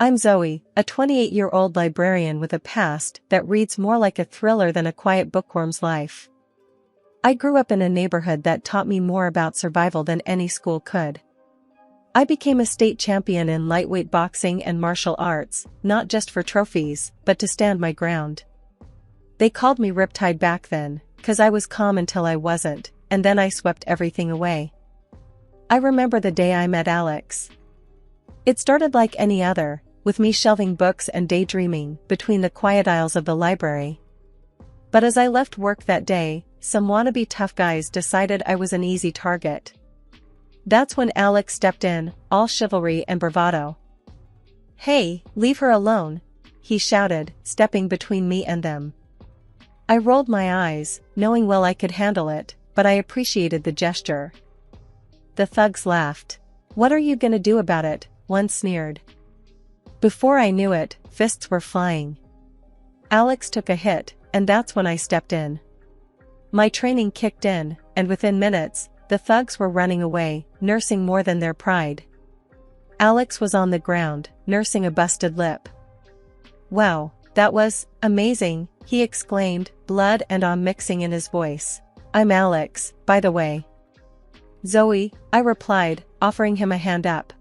I'm Zoe, a 28-year-old librarian with a past that reads more like a thriller than a quiet bookworm's life. I grew up in a neighborhood that taught me more about survival than any school could. I became a state champion in lightweight boxing and martial arts, not just for trophies, but to stand my ground. They called me Riptide back then, 'cause I was calm until I wasn't, and then I swept everything away. I remember the day I met Alex. It started like any other, with me shelving books and daydreaming between the quiet aisles of the library. But as I left work that day, some wannabe tough guys decided I was an easy target. That's when Alex stepped in, all chivalry and bravado. "Hey, leave her alone," he shouted, stepping between me and them. I rolled my eyes, knowing well I could handle it, but I appreciated the gesture. The thugs laughed. "What are you gonna do about it?" one sneered. Before I knew it, fists were flying. Alex took a hit, and that's when I stepped in. My training kicked in, and within minutes, the thugs were running away, nursing more than their pride. Alex was on the ground, nursing a busted lip. "Wow, that was amazing," he exclaimed, blood and awe mixing in his voice. "I'm Alex, by the way." "Zoe," I replied, offering him a hand up.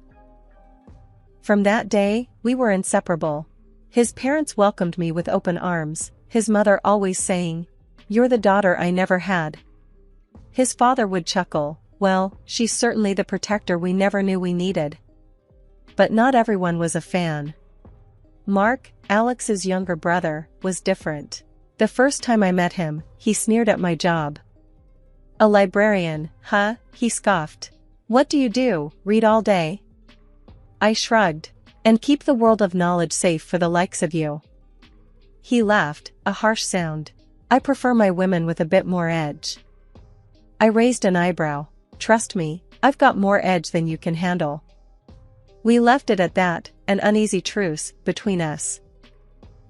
From that day, we were inseparable. His parents welcomed me with open arms, his mother always saying, "You're the daughter I never had." His father would chuckle, "Well, she's certainly the protector we never knew we needed." But not everyone was a fan. Mark, Alex's younger brother, was different. The first time I met him, he sneered at my job. "A librarian, huh?" he scoffed. "What do you do, read all day?" I shrugged. "And keep the world of knowledge safe for the likes of you." He laughed, a harsh sound. "I prefer my women with a bit more edge." I raised an eyebrow. "Trust me, I've got more edge than you can handle." We left it at that, an uneasy truce between us.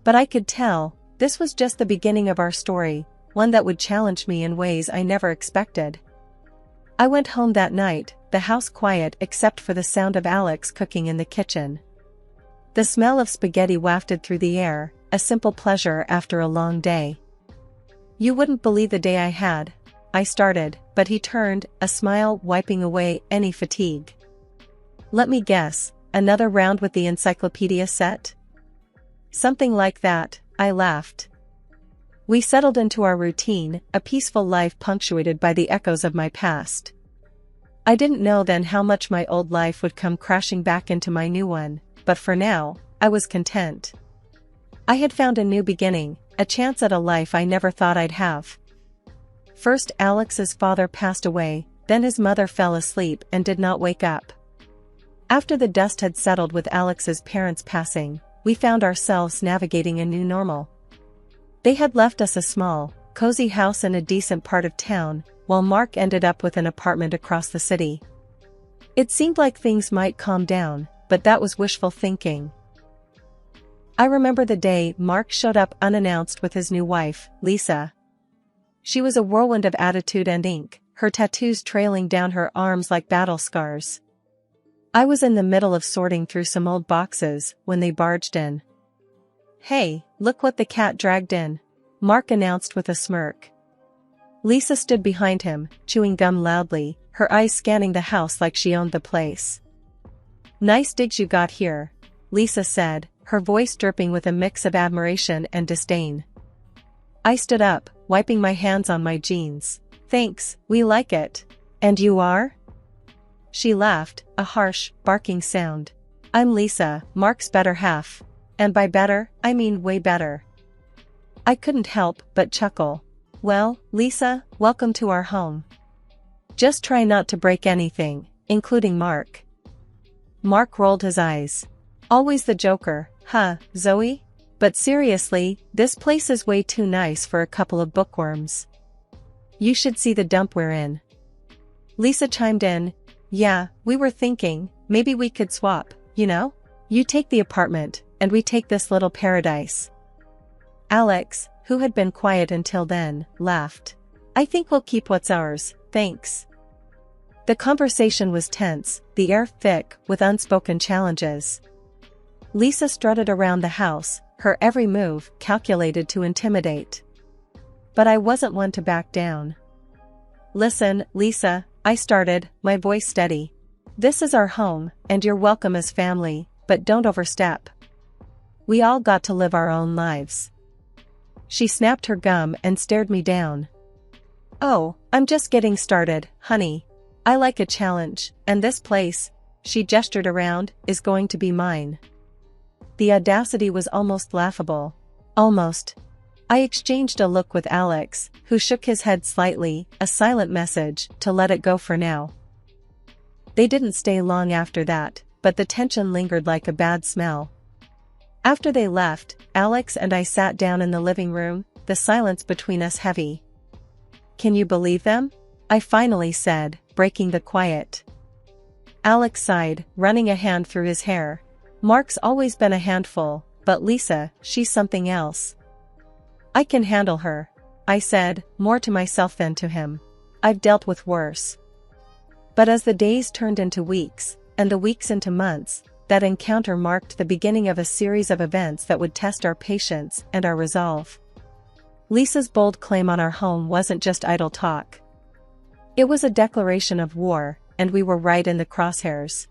But I could tell, this was just the beginning of our story, one that would challenge me in ways I never expected. I went home that night, the house quiet except for the sound of Alex cooking in the kitchen. The smell of spaghetti wafted through the air, a simple pleasure after a long day. "You wouldn't believe the day I had," I started, but he turned, a smile wiping away any fatigue. "Let me guess, another round with the encyclopedia set?" "Something like that," I laughed. We settled into our routine, a peaceful life punctuated by the echoes of my past. I didn't know then how much my old life would come crashing back into my new one, but for now, I was content. I had found a new beginning, a chance at a life I never thought I'd have. First Alex's father passed away, then his mother fell asleep and did not wake up. After the dust had settled with Alex's parents passing, we found ourselves navigating a new normal. They had left us a small, cozy house in a decent part of town, while Mark ended up with an apartment across the city. It seemed like things might calm down, but that was wishful thinking. I remember the day Mark showed up unannounced with his new wife, Lisa. She was a whirlwind of attitude and ink, her tattoos trailing down her arms like battle scars. I was in the middle of sorting through some old boxes when they barged in. "Hey, look what the cat dragged in," Mark announced with a smirk. Lisa stood behind him, chewing gum loudly, her eyes scanning the house like she owned the place. "Nice digs you got here," Lisa said, her voice dripping with a mix of admiration and disdain. I stood up, wiping my hands on my jeans. "Thanks, we like it. And you are?" She laughed, a harsh, barking sound. "I'm Lisa, Mark's better half. And by better, I mean way better." I couldn't help but chuckle. "Well, Lisa, welcome to our home. Just try not to break anything, including Mark." Mark rolled his eyes. "Always the joker, huh, Zoe? But seriously, this place is way too nice for a couple of bookworms. You should see the dump we're in." Lisa chimed in. "Yeah, we were thinking, maybe we could swap, you know? You take the apartment, and we take this little paradise." Alex, who had been quiet until then, laughed. "I think we'll keep what's ours, thanks." The conversation was tense, the air thick with unspoken challenges. Lisa strutted around the house, her every move calculated to intimidate. But I wasn't one to back down. "Listen, Lisa," I started, my voice steady. "This is our home, and you're welcome as family, but don't overstep. We all got to live our own lives." She snapped her gum and stared me down. "Oh, I'm just getting started, honey. I like a challenge, and this place," she gestured around, "is going to be mine." The audacity was almost laughable. Almost. I exchanged a look with Alex, who shook his head slightly, a silent message to let it go for now. They didn't stay long after that, but the tension lingered like a bad smell. After they left, Alex and I sat down in the living room, the silence between us heavy. "Can you believe them?" I finally said, breaking the quiet. Alex sighed, running a hand through his hair. "Mark's always been a handful, but Lisa, she's something else." "I can handle her," I said, more to myself than to him. "I've dealt with worse." But as the days turned into weeks, and the weeks into months, that encounter marked the beginning of a series of events that would test our patience and our resolve. Lisa's bold claim on our home wasn't just idle talk. It was a declaration of war, and we were right in the crosshairs.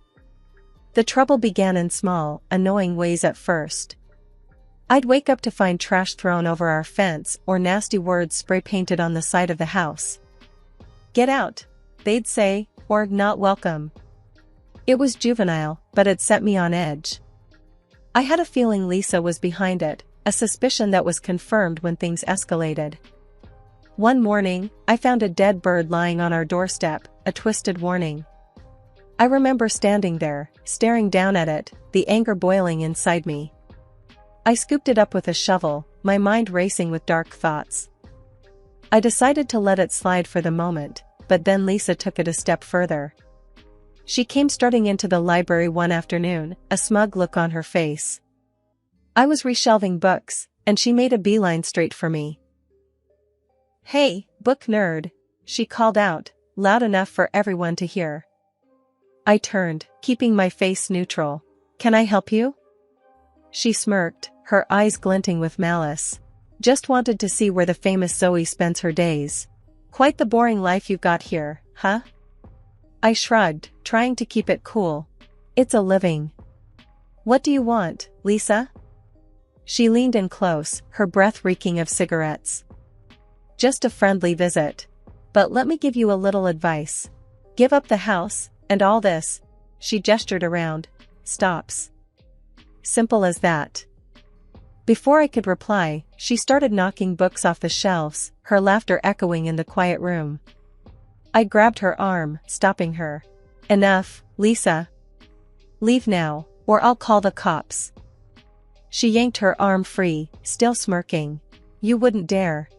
The trouble began in small, annoying ways at first. I'd wake up to find trash thrown over our fence or nasty words spray-painted on the side of the house. "Get out," they'd say, or "not welcome." It was juvenile, but it set me on edge. I had a feeling Lisa was behind it, a suspicion that was confirmed when things escalated. One morning, I found a dead bird lying on our doorstep, a twisted warning. I remember standing there, staring down at it, the anger boiling inside me. I scooped it up with a shovel, my mind racing with dark thoughts. I decided to let it slide for the moment, but then Lisa took it a step further. She came strutting into the library one afternoon, a smug look on her face. I was reshelving books, and she made a beeline straight for me. "Hey, book nerd," she called out, loud enough for everyone to hear. I turned, keeping my face neutral. "Can I help you?" She smirked, her eyes glinting with malice. "Just wanted to see where the famous Zoe spends her days. Quite the boring life you've got here, huh?" I shrugged, trying to keep it cool. "It's a living." "What do you want, Lisa?" She leaned in close, her breath reeking of cigarettes. "Just a friendly visit. But let me give you a little advice. Give up the house, and all this," she gestured around, "stops." Simple as that. Before I could reply, she started knocking books off the shelves, her laughter echoing in the quiet room. I grabbed her arm, stopping her. "Enough, Lisa. Leave now, or I'll call the cops." She yanked her arm free, still smirking. "You wouldn't dare."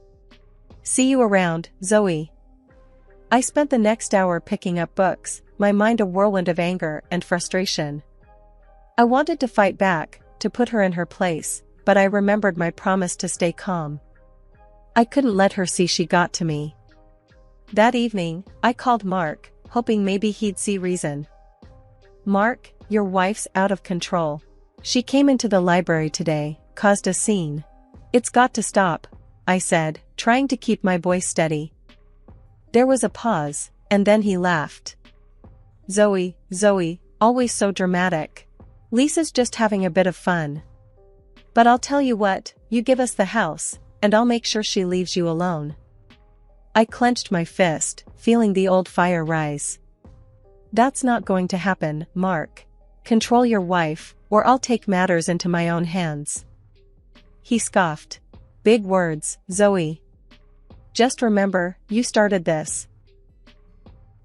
"See you around, Zoe." I spent the next hour picking up books, my mind a whirlwind of anger and frustration. I wanted to fight back, to put her in her place, but I remembered my promise to stay calm. I couldn't let her see she got to me. That evening, I called Mark, hoping maybe he'd see reason. "Mark, your wife's out of control. She came into the library today, caused a scene. It's got to stop," I said, trying to keep my voice steady. There was a pause, and then he laughed. Zoe, always so dramatic. Lisa's just having a bit of fun. But I'll tell you what, you give us the house, and I'll make sure she leaves you alone." I clenched my fist, feeling the old fire rise. "That's not going to happen, Mark. Control your wife, or I'll take matters into my own hands." He scoffed. "Big words, Zoe. Just remember, you started this."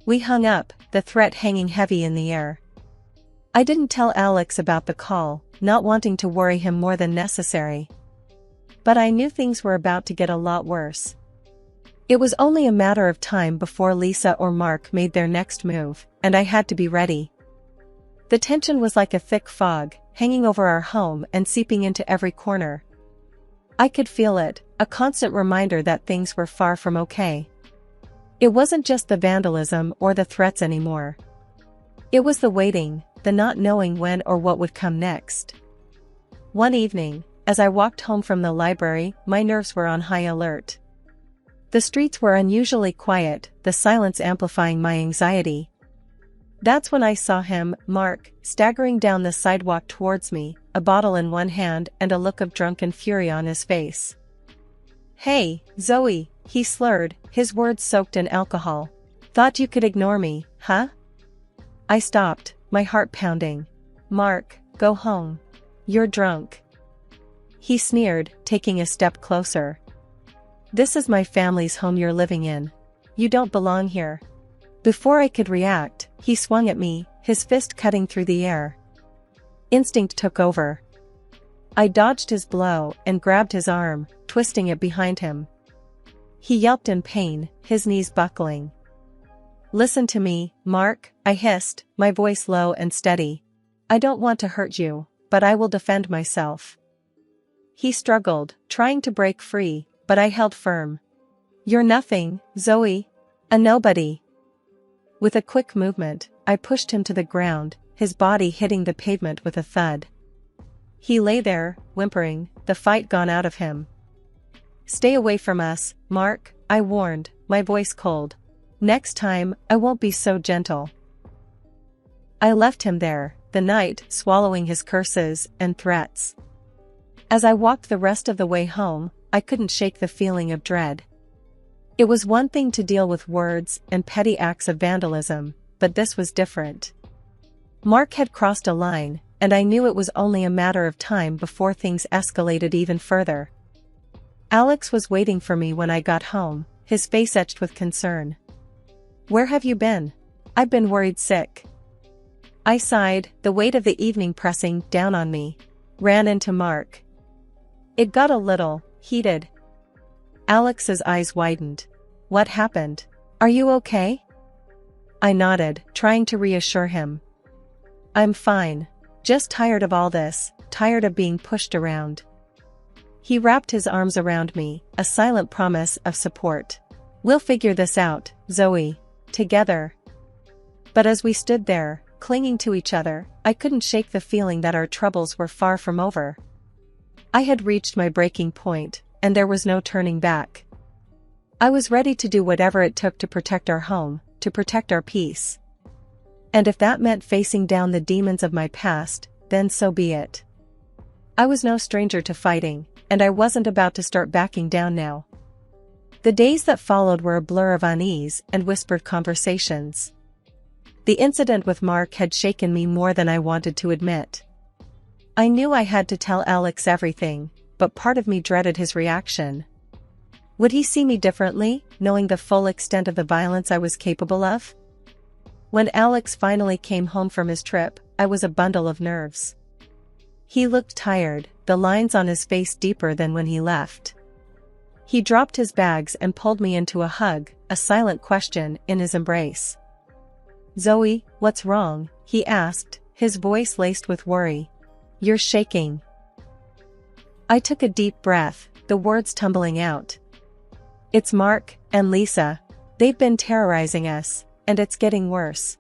We hung up, the threat hanging heavy in the air. I didn't tell Alex about the call, not wanting to worry him more than necessary. But I knew things were about to get a lot worse. It was only a matter of time before Lisa or Mark made their next move, and I had to be ready. The tension was like a thick fog, hanging over our home and seeping into every corner. I could feel it, a constant reminder that things were far from okay. It wasn't just the vandalism or the threats anymore. It was the waiting, the not knowing when or what would come next. One evening, as I walked home from the library, my nerves were on high alert. The streets were unusually quiet, the silence amplifying my anxiety. That's when I saw him, Mark, staggering down the sidewalk towards me, a bottle in one hand and a look of drunken fury on his face. "Hey, Zoe," he slurred, his words soaked in alcohol. "Thought you could ignore me, huh?" I stopped, my heart pounding. "Mark, go home. You're drunk." He sneered, taking a step closer. "This is my family's home you're living in. You don't belong here." Before I could react, he swung at me, his fist cutting through the air. Instinct took over. I dodged his blow and grabbed his arm, twisting it behind him. He yelped in pain, his knees buckling. "Listen to me, Mark," I hissed, my voice low and steady. "I don't want to hurt you, but I will defend myself." He struggled, trying to break free, but I held firm. "You're nothing, Zoe. A nobody." With a quick movement, I pushed him to the ground, his body hitting the pavement with a thud. He lay there, whimpering, the fight gone out of him. "Stay away from us, Mark," I warned, my voice cold. "Next time, I won't be so gentle." I left him there, the night, swallowing his curses and threats. As I walked the rest of the way home, I couldn't shake the feeling of dread. It was one thing to deal with words and petty acts of vandalism, but this was different. Mark had crossed a line, and I knew it was only a matter of time before things escalated even further. Alex was waiting for me when I got home, his face etched with concern. "Where have you been? I've been worried sick." I sighed, the weight of the evening pressing down on me. Ran into Mark. It got a little heated. Alex's eyes widened. "What happened? Are you okay?" I nodded, trying to reassure him. "I'm fine. Just tired of all this, tired of being pushed around." He wrapped his arms around me, a silent promise of support. "We'll figure this out, Zoe. Together." But as we stood there, clinging to each other, I couldn't shake the feeling that our troubles were far from over. I had reached my breaking point, and there was no turning back. I was ready to do whatever it took to protect our home, to protect our peace. And if that meant facing down the demons of my past, then so be it. I was no stranger to fighting, and I wasn't about to start backing down now. The days that followed were a blur of unease and whispered conversations. The incident with Mark had shaken me more than I wanted to admit. I knew I had to tell Alex everything, but part of me dreaded his reaction. Would he see me differently, knowing the full extent of the violence I was capable of? When Alex finally came home from his trip, I was a bundle of nerves. He looked tired, the lines on his face deeper than when he left. He dropped his bags and pulled me into a hug, a silent question in his embrace. "Zoe, what's wrong?" he asked, his voice laced with worry. "You're shaking." I took a deep breath, the words tumbling out. "It's Mark and Lisa. They've been terrorizing us, and it's getting worse."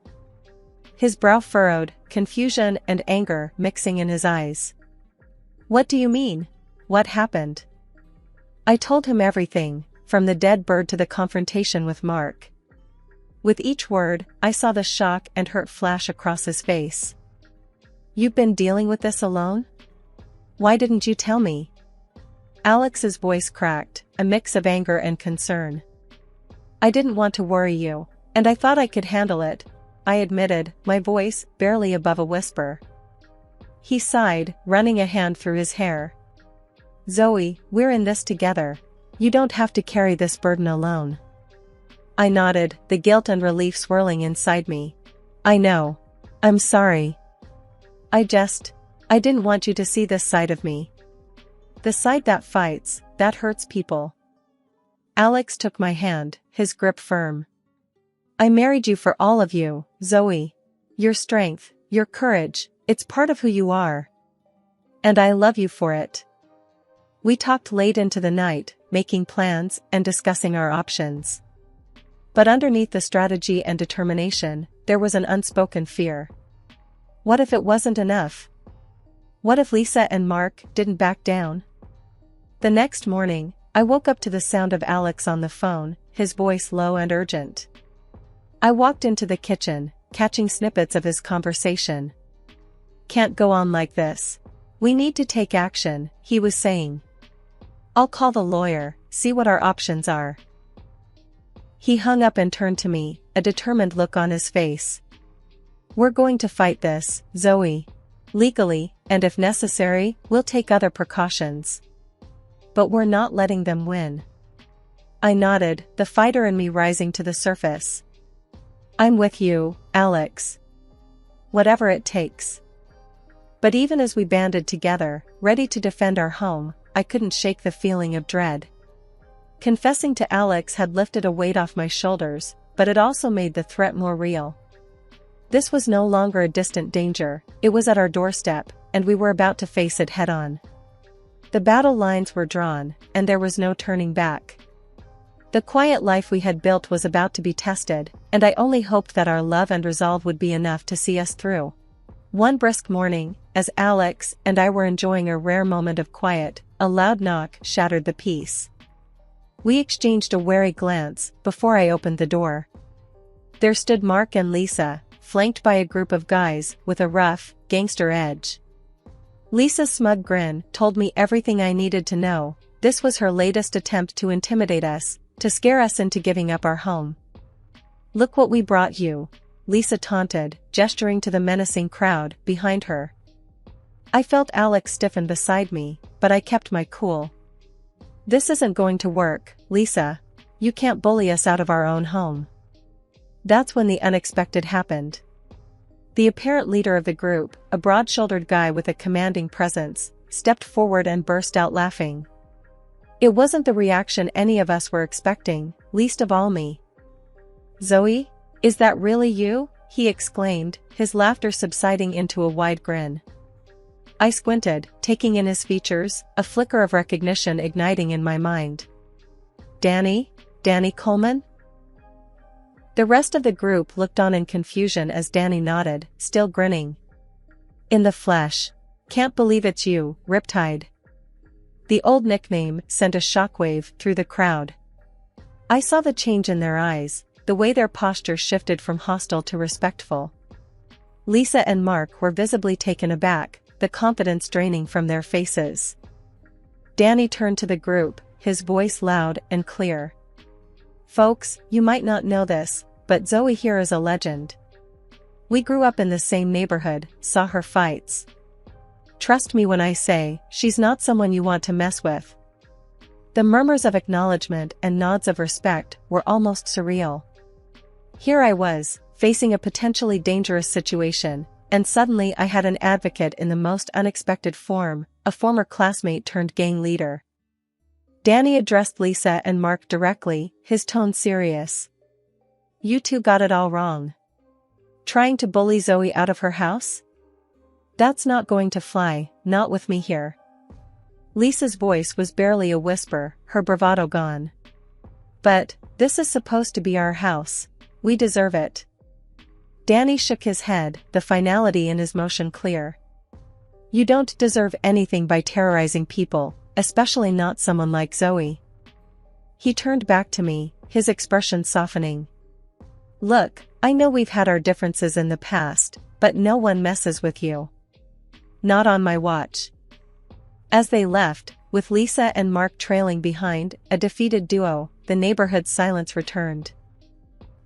His brow furrowed, confusion and anger mixing in his eyes. "What do you mean? What happened?" I told him everything, from the dead bird to the confrontation with Mark. With each word, I saw the shock and hurt flash across his face. "You've been dealing with this alone? Why didn't you tell me?" Alex's voice cracked, a mix of anger and concern. "I didn't want to worry you, and I thought I could handle it," I admitted, my voice barely above a whisper. He sighed, running a hand through his hair. "Zoe, we're in this together. You don't have to carry this burden alone." I nodded, the guilt and relief swirling inside me. "I know. I'm sorry. I didn't want you to see this side of me. The side that fights, that hurts people." Alex took my hand, his grip firm. "I married you for all of you, Zoe. Your strength, your courage, it's part of who you are. And I love you for it." We talked late into the night, making plans and discussing our options. But underneath the strategy and determination, there was an unspoken fear. What if it wasn't enough? What if Lisa and Mark didn't back down? The next morning, I woke up to the sound of Alex on the phone, his voice low and urgent. I walked into the kitchen, catching snippets of his conversation. "Can't go on like this. We need to take action," he was saying. "I'll call the lawyer, see what our options are." He hung up and turned to me, a determined look on his face. "We're going to fight this, Zoe. Legally, and if necessary, we'll take other precautions. But we're not letting them win." I nodded, the fighter in me rising to the surface. "I'm with you, Alex. Whatever it takes." But even as we banded together, ready to defend our home, I couldn't shake the feeling of dread. Confessing to Alex had lifted a weight off my shoulders, but it also made the threat more real. This was no longer a distant danger, it was at our doorstep, and we were about to face it head-on. The battle lines were drawn, and there was no turning back. The quiet life we had built was about to be tested, and I only hoped that our love and resolve would be enough to see us through. One brisk morning, as Alex and I were enjoying a rare moment of quiet, a loud knock shattered the peace. We exchanged a wary glance before I opened the door. There stood Mark and Lisa, flanked by a group of guys with a rough, gangster edge. Lisa's smug grin told me everything I needed to know. This was her latest attempt to intimidate us, to scare us into giving up our home. "Look what we brought you," Lisa taunted, gesturing to the menacing crowd behind her. I felt Alex stiffen beside me, but I kept my cool. "This isn't going to work, Lisa. You can't bully us out of our own home." That's when the unexpected happened. The apparent leader of the group, a broad-shouldered guy with a commanding presence, stepped forward and burst out laughing. It wasn't the reaction any of us were expecting, least of all me. "Zoe? Is that really you?" he exclaimed, his laughter subsiding into a wide grin. I squinted, taking in his features, a flicker of recognition igniting in my mind. Danny Coleman?" The rest of the group looked on in confusion as Danny nodded, still grinning. "In the flesh. Can't believe it's you, Riptide." The old nickname sent a shockwave through the crowd. I saw the change in their eyes, the way their posture shifted from hostile to respectful. Lisa and Mark were visibly taken aback, the confidence draining from their faces. Danny turned to the group, his voice loud and clear. "Folks, you might not know this, but Zoe here is a legend. We grew up in the same neighborhood, saw her fights. Trust me when I say, she's not someone you want to mess with." The murmurs of acknowledgement and nods of respect were almost surreal. Here I was, facing a potentially dangerous situation, and suddenly I had an advocate in the most unexpected form, a former classmate turned gang leader. Danny addressed Lisa and Mark directly, his tone serious. "You two got it all wrong. Trying to bully Zoe out of her house? That's not going to fly, not with me here." Lisa's voice was barely a whisper, her bravado gone. "But, this is supposed to be our house. We deserve it." Danny shook his head, the finality in his motion clear. "You don't deserve anything by terrorizing people, especially not someone like Zoe." He turned back to me, his expression softening. "Look, I know we've had our differences in the past, but no one messes with you. Not on my watch." As they left, with Lisa and Mark trailing behind, a defeated duo, the neighborhood's silence returned.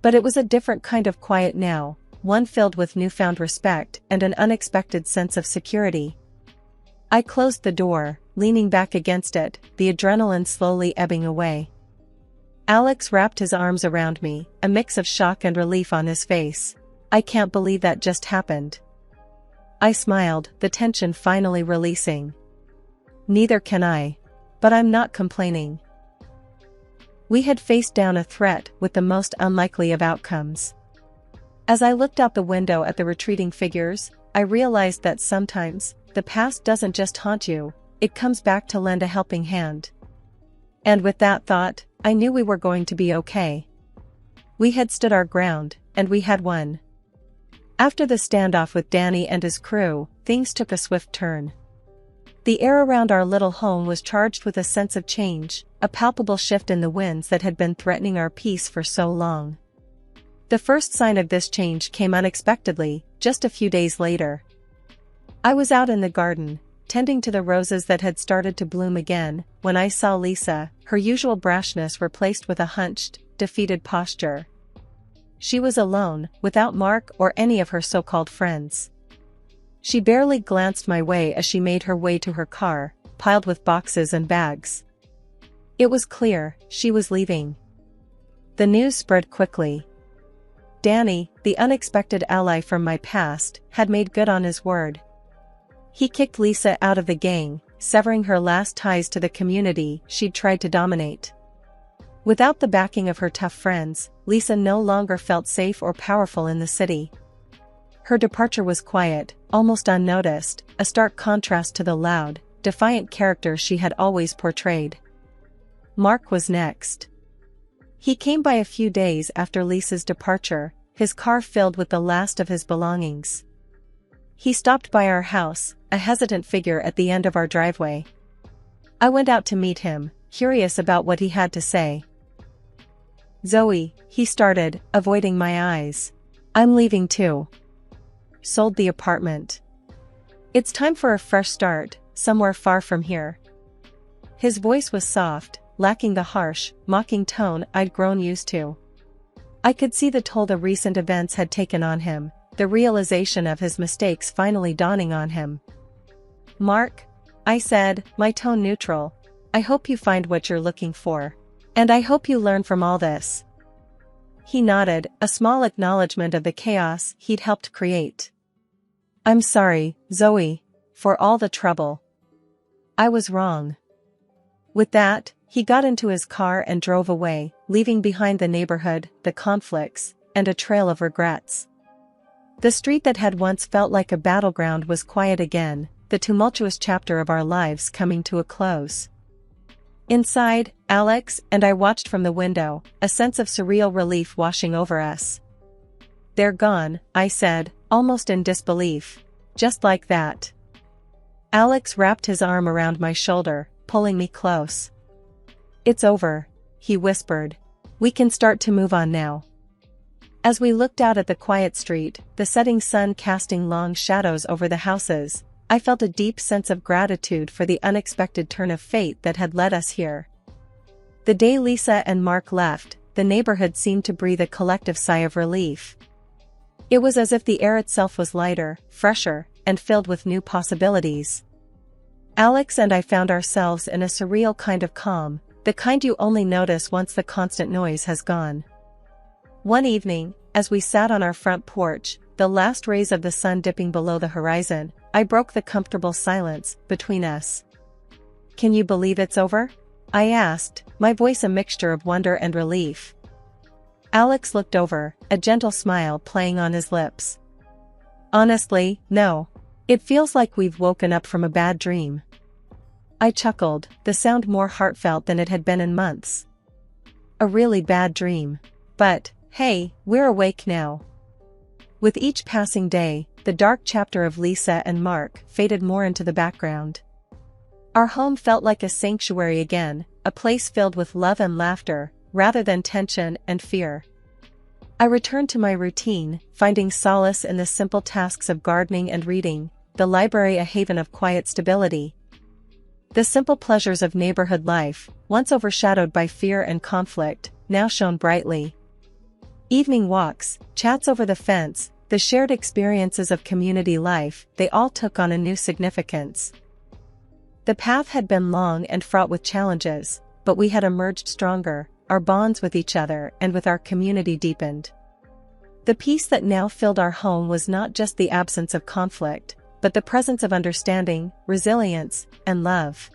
But it was a different kind of quiet now, one filled with newfound respect and an unexpected sense of security. I closed the door, leaning back against it, the adrenaline slowly ebbing away. Alex wrapped his arms around me, a mix of shock and relief on his face. "I can't believe that just happened." I smiled, the tension finally releasing. "Neither can I. But I'm not complaining." We had faced down a threat with the most unlikely of outcomes. As I looked out the window at the retreating figures, I realized that sometimes, the past doesn't just haunt you, it comes back to lend a helping hand. And with that thought, I knew we were going to be okay. We had stood our ground, and we had won. After the standoff with Danny and his crew, things took a swift turn. The air around our little home was charged with a sense of change, a palpable shift in the winds that had been threatening our peace for so long. The first sign of this change came unexpectedly, just a few days later. I was out in the garden, tending to the roses that had started to bloom again, when I saw Lisa, her usual brashness replaced with a hunched, defeated posture. She was alone, without Mark or any of her so-called friends. She barely glanced my way as she made her way to her car, piled with boxes and bags. It was clear, she was leaving. The news spread quickly. Danny, the unexpected ally from my past, had made good on his word. He kicked Lisa out of the gang, severing her last ties to the community she'd tried to dominate. Without the backing of her tough friends, Lisa no longer felt safe or powerful in the city. Her departure was quiet, almost unnoticed, a stark contrast to the loud, defiant character she had always portrayed. Mark was next. He came by a few days after Lisa's departure, his car filled with the last of his belongings. He stopped by our house, a hesitant figure at the end of our driveway. I went out to meet him, curious about what he had to say. "Zoe," he started, avoiding my eyes. "I'm leaving too. Sold the apartment. It's time for a fresh start, somewhere far from here." His voice was soft, lacking the harsh, mocking tone I'd grown used to. I could see the toll the recent events had taken on him, the realization of his mistakes finally dawning on him. "Mark," I said, my tone neutral, "I hope you find what you're looking for. And I hope you learn from all this." He nodded, a small acknowledgement of the chaos he'd helped create. "I'm sorry, Zoe, for all the trouble. I was wrong." With that, he got into his car and drove away, leaving behind the neighborhood, the conflicts, and a trail of regrets. The street that had once felt like a battleground was quiet again, the tumultuous chapter of our lives coming to a close. Inside, Alex and I watched from the window, a sense of surreal relief washing over us. "They're gone," I said, almost in disbelief. "Just like that." Alex wrapped his arm around my shoulder, pulling me close. "It's over," he whispered. "We can start to move on now." As we looked out at the quiet street, the setting sun casting long shadows over the houses, I felt a deep sense of gratitude for the unexpected turn of fate that had led us here. The day Lisa and Mark left, the neighborhood seemed to breathe a collective sigh of relief. It was as if the air itself was lighter, fresher, and filled with new possibilities. Alex and I found ourselves in a surreal kind of calm, the kind you only notice once the constant noise has gone. One evening, as we sat on our front porch, the last rays of the sun dipping below the horizon, I broke the comfortable silence between us. "Can you believe it's over?" I asked, my voice a mixture of wonder and relief. Alex looked over, a gentle smile playing on his lips. "Honestly, no. It feels like we've woken up from a bad dream." I chuckled, the sound more heartfelt than it had been in months. "A really bad dream. But, hey, we're awake now." With each passing day, the dark chapter of Lisa and Mark faded more into the background. Our home felt like a sanctuary again, a place filled with love and laughter, rather than tension and fear. I returned to my routine, finding solace in the simple tasks of gardening and reading, the library a haven of quiet stability. The simple pleasures of neighborhood life, once overshadowed by fear and conflict, now shone brightly. Evening walks, chats over the fence, the shared experiences of community life, they all took on a new significance. The path had been long and fraught with challenges, but we had emerged stronger, our bonds with each other and with our community deepened. The peace that now filled our home was not just the absence of conflict, but the presence of understanding, resilience, and love.